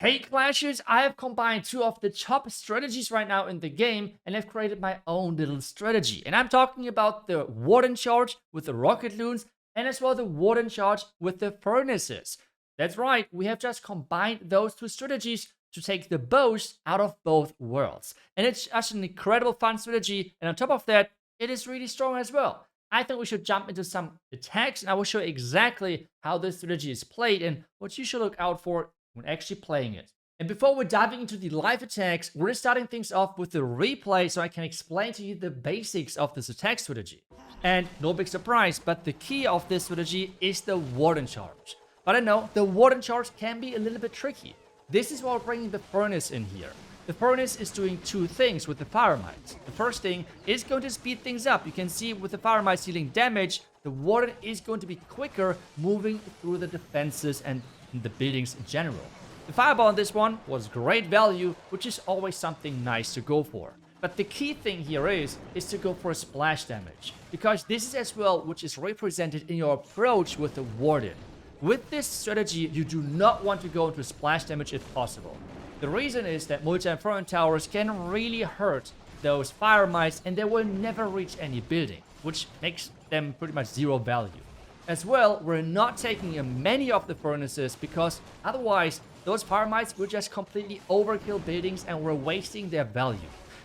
Hey Clashers, I have combined two of the top strategies right now in the game and have created my own little strategy. And I'm talking about the Warden Charge with the Rocket Loons and as well the Warden Charge with the Furnaces. That's right, we have just combined those two strategies to take the bows out of both worlds. And it's just an incredible fun strategy, and on top of that, it is really strong as well. I think we should jump into some attacks and I will show you exactly how this strategy is played and what you should look out for when actually playing it. And before we're diving into the live attacks, we're starting things off with the replay so I can explain to you the basics of this attack strategy. And no big surprise, but the key of this strategy is the Warden Charge. But I know the Warden Charge can be a little bit tricky. This is why we're bringing the Furnace in here. The Furnace is doing two things with the Fire Mites. The first thing is going to speed things up. You can see with the Fire Mites dealing damage, the Warden is going to be quicker moving through the defenses and the buildings in general. The Fireball on this one was great value, which is always something nice to go for. But the key thing here is to go for splash damage, because this is as well which is represented in your approach with the Warden. With this strategy, you do not want to go into splash damage if possible. The reason is that multi-inferno towers can really hurt those fire mites and they will never reach any building, which makes them pretty much zero value. As well, we're not taking many of the furnaces because otherwise those fire mites will just completely overkill buildings and we're wasting their value.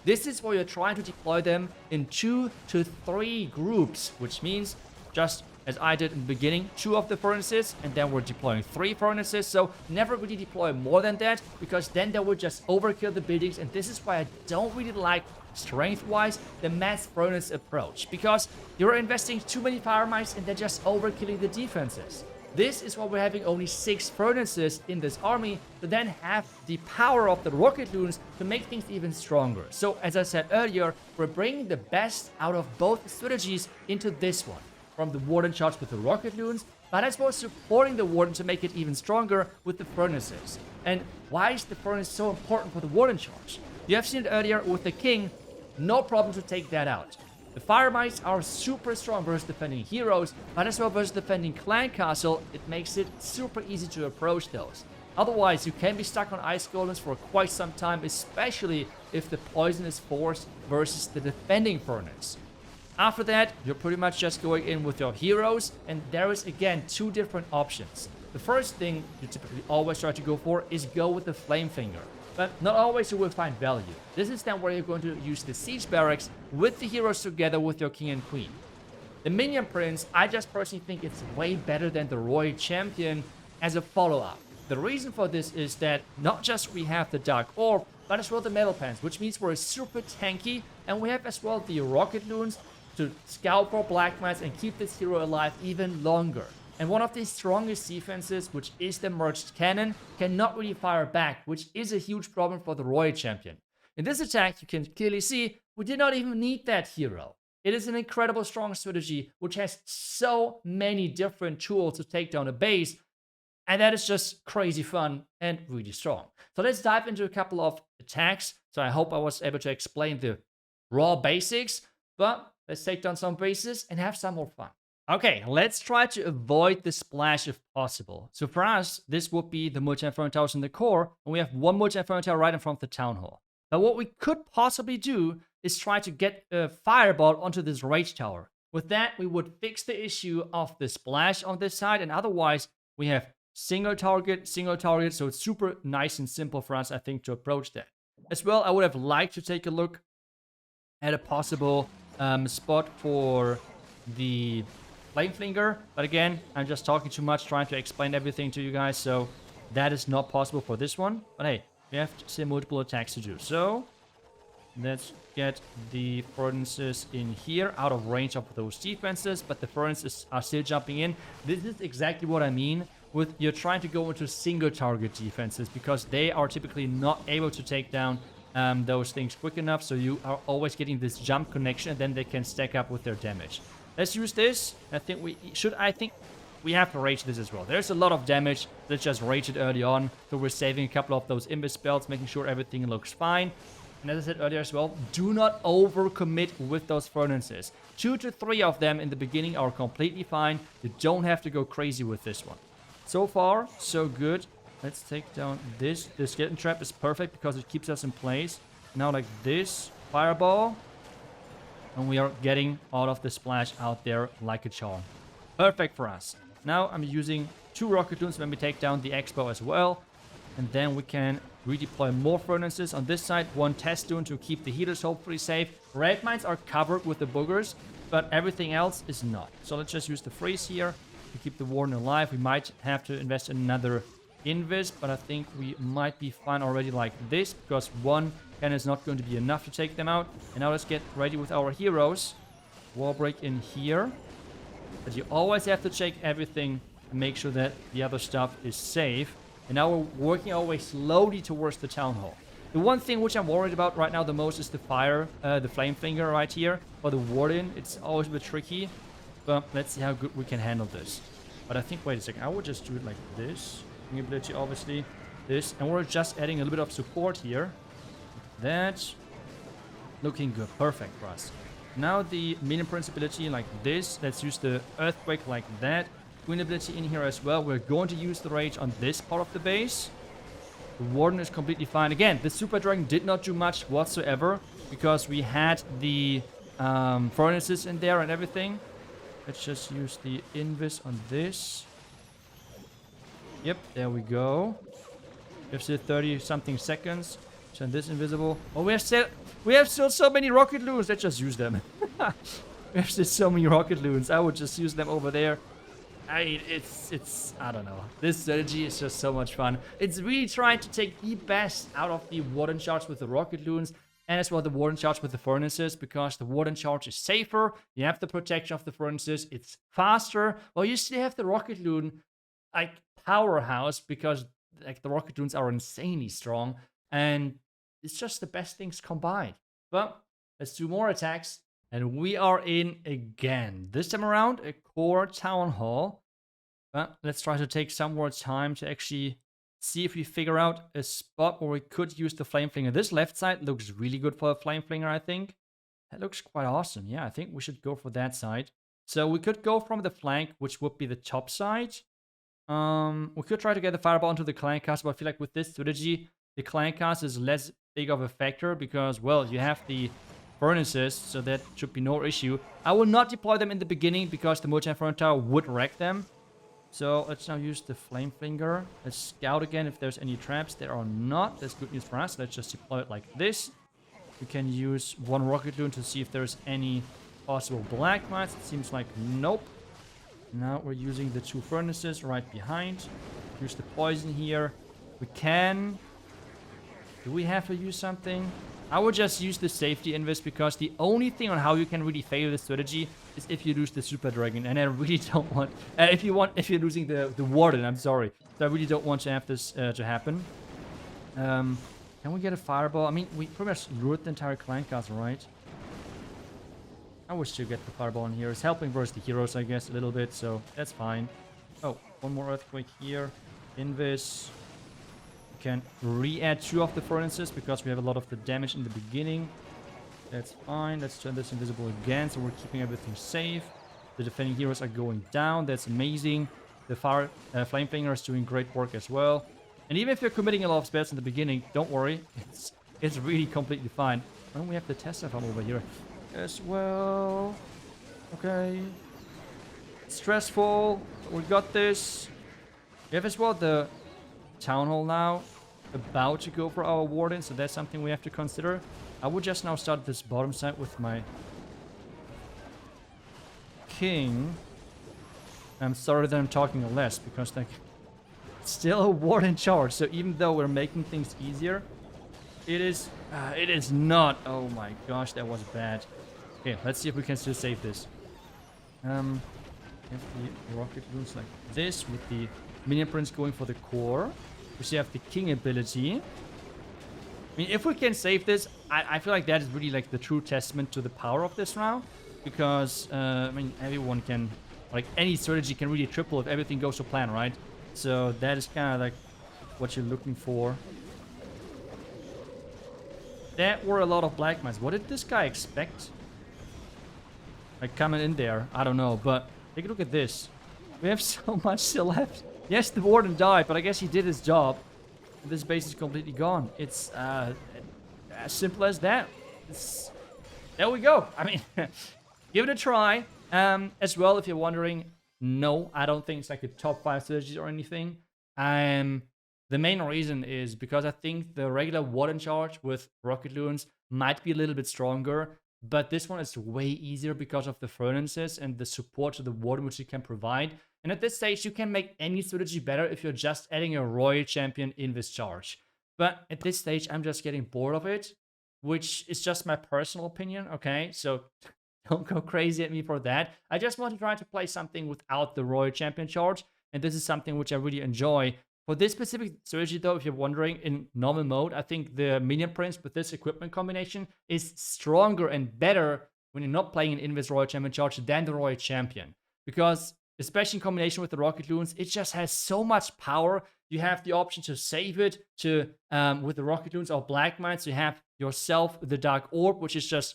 This is why you're trying to deploy them in 2 to 3 groups, which means just as I did in the beginning, 2 of the furnaces, and then we're deploying 3 furnaces, so never really deploy more than that, because then they will just overkill the buildings, and this is why I don't really like, strength-wise, the mass furnace approach, because you're investing too many fire mites and they're just overkilling the defenses. This is why we're having only 6 furnaces in this army to then have the power of the Rocket Loons to make things even stronger. So, as I said earlier, we're bringing the best out of both strategies into this one. From the Warden Charge with the Rocket Loons, but as well as supporting the Warden to make it even stronger with the Furnaces. And why is the Furnace so important for the Warden Charge? You have seen it earlier with the King, no problem to take that out. The Fire Mites are super strong versus defending heroes, but as well versus defending Clan Castle, it makes it super easy to approach those. Otherwise, you can be stuck on Ice Golems for quite some time, especially if the poison is forced versus the defending Furnace. After that, you're pretty much just going in with your heroes, and there is again 2 different options. The first thing you typically always try to go for is go with the Flame Finger, but not always you will find value. This is then where you're going to use the Siege Barracks with the heroes together with your King and Queen. The Minion Prince, I just personally think it's way better than the Royal Champion as a follow-up. The reason for this is that not just we have the Dark Orb, but as well the Metal Pants, which means we're super tanky, and we have as well the Rocket Loons to scout for Black Mites and keep this hero alive even longer. And one of the strongest defenses, which is the Merged Cannon, cannot really fire back, which is a huge problem for the Royal Champion. In this attack, you can clearly see we did not even need that hero. It is an incredible strong strategy, which has so many different tools to take down a base, and that is just crazy fun and really strong. So let's dive into a couple of attacks. So I hope I was able to explain the raw basics, but let's take down some bases and have some more fun. Okay, let's try to avoid the splash if possible. So for us, this would be the multi-inferno towers in the core, and we have 1 multi-inferno tower right in front of the town hall. But what we could possibly do is try to get a fireball onto this rage tower. With that, we would fix the issue of the splash on this side, and otherwise, we have single target, so it's super nice and simple for us, I think, to approach that. As well, I would have liked to take a look at a possible spot for the Flame Flinger, but again, I'm just talking too much, trying to explain everything to you guys, so that is not possible for this one. But hey, we have still multiple attacks to do. So let's get the furnaces in here, out of range of those defenses, but the furnaces are still jumping in. This is exactly what I mean with you're trying to go into single target defenses, because they are typically not able to take down those things quick enough, so you are always getting this jump connection, and then they can stack up with their damage. Let's use this. I think we have to rage this as well. There's a lot of damage. Let's just rage it early on, so we're saving a couple of those invis spells, making sure everything looks fine. And as I said earlier as well, do not overcommit with those furnaces. 2 to 3 of them in the beginning are completely fine. You don't have to go crazy with this one. So far, so good. Let's take down this. The skeleton trap is perfect because it keeps us in place. Now like this. Fireball. And we are getting all of the splash out there like a charm. Perfect for us. Now I'm using 2 rocket loons when we take down the expo as well. And then we can redeploy more furnaces on this side. 1 test loon to keep the healers hopefully safe. Red mines are covered with the boogers, but everything else is not. So let's just use the freeze here to keep the warden alive. We might have to invest in another invis, but I think we might be fine already like this, because 1 cannon is not going to be enough to take them out. And now let's get ready with our heroes. Wall break in here. But you always have to check everything and make sure that the other stuff is safe. And now we're working our way slowly towards the town hall. The one thing which I'm worried about right now the most is the fire, the flame finger right here. For the warden, it's always a bit tricky. But let's see how good we can handle this. But I think, wait a second, I would just do it like this. Ability, obviously. This. And we're just adding a little bit of support here. That. Looking good. Perfect for us. Now the minion principality like this. Let's use the earthquake like that. Queen ability in here as well. We're going to use the rage on this part of the base. The warden is completely fine. Again, the super dragon did not do much whatsoever because we had the furnaces in there and everything. Let's just use the invis on this. Yep, there we go. We have still 30 something seconds. Turn this invisible. Oh, we have still so many rocket loons. Let's just use them. We have still so many rocket loons. I would just use them over there. I don't know. This strategy is just so much fun. It's really trying to take the best out of the warden charge with the rocket loons, and as well the warden charge with the furnaces, because the warden charge is safer. You have the protection of the furnaces. It's faster. Well, you still have the rocket loon like powerhouse, because like the rocket loons are insanely strong, and it's just the best things combined. But let's do more attacks, and we are in again. This time around, a core town hall. But let's try to take some more time to actually see if we figure out a spot where we could use the flame flinger. This left side looks really good for a flame flinger, I think. That looks quite awesome. Yeah, I think we should go for that side. So we could go from the flank, which would be the top side. We could try to get the fireball into the clan cast, but I feel like with this strategy, the clan cast is less big of a factor because, well, you have the furnaces, so that should be no issue. I will not deploy them in the beginning because the multi-inferno tower would wreck them. So let's now use the flame finger. Let's scout again if there's any traps. There are not. That's good news for us. Let's just deploy it like this. We can use 1 rocket loon to see if there's any possible black mines. It seems like nope. Now we're using the 2 furnaces right behind. Use the poison here. We can. Do we have to use something? I would just use the safety invis, because the only thing on how you can really fail this strategy is if you lose the super dragon, and I really don't want. If you're losing the warden, I'm sorry. So I really don't want to have this to happen. Can we get a fireball? I mean, we pretty much lured the entire clan castle, right? I wish to get the fireball in here. It's helping versus the heroes, I guess, a little bit, so that's fine. Oh, 1 more earthquake here. Invis. Can re-add 2 of the furnaces because we have a lot of the damage in the beginning. That's fine. Let's turn this invisible again, so we're keeping everything safe. The defending heroes are going down. That's amazing. The flame finger is doing great work as well. And even if you're committing a lot of spells in the beginning, don't worry. It's really completely fine. And we have the Tesla farm over here as well. Okay. Stressful. We got this. We have as well the town hall now, about to go for our warden, so that's something we have to consider. I would just now start this bottom side with my king. I'm sorry that I'm talking less, because like still a warden charge, so even though we're making things easier, it is not. Oh my gosh, that was bad. Okay, let's see if we can still save this. Have the rocket loons like this with the minion prince going for the core. We still have the king ability. I mean, if we can save this, I feel like that is really like the true testament to the power of this round. Because, I mean, everyone can, like any strategy can really triple if everything goes to plan, right? So that is kind of like what you're looking for. That were a lot of black mines. What did this guy expect? Like coming in there, I don't know. But take a look at this. We have so much still left. Yes, the warden died, but I guess he did his job. This base is completely gone. It's as simple as that. There we go. I mean, give it a try. As well, if you're wondering, no, I don't think it's like a top 5 strategies or anything. The main reason is because I think the regular Warden charge with Rocket Loons might be a little bit stronger, but this one is way easier because of the furnaces and the support to the Warden which you can provide. And at this stage, you can make any strategy better if you're just adding a Royal Champion in this charge. But at this stage, I'm just getting bored of it, which is just my personal opinion, okay? So don't go crazy at me for that. I just want to try to play something without the Royal Champion charge, and this is something which I really enjoy. For this specific strategy, though, if you're wondering, in normal mode, I think the Minion Prince with this equipment combination is stronger and better when you're not playing an Invis Royal Champion charge than the Royal Champion. Because, especially in combination with the Rocket Loons, it just has so much power. You have the option to save it to with the Rocket Loons or Black Mines. You have yourself the Dark Orb, which is just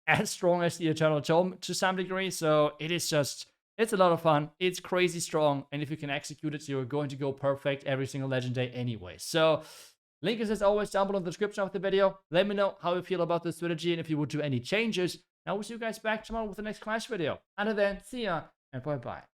as strong as the Eternal Tome to some degree. So it is just... it's a lot of fun. It's crazy strong. And if you can execute it, you're going to go perfect every single Legend Day anyway. So, link is as always down below in the description of the video. Let me know how you feel about this strategy and if you would do any changes. And I will see you guys back tomorrow with the next Clash video. Until then, see ya and bye-bye.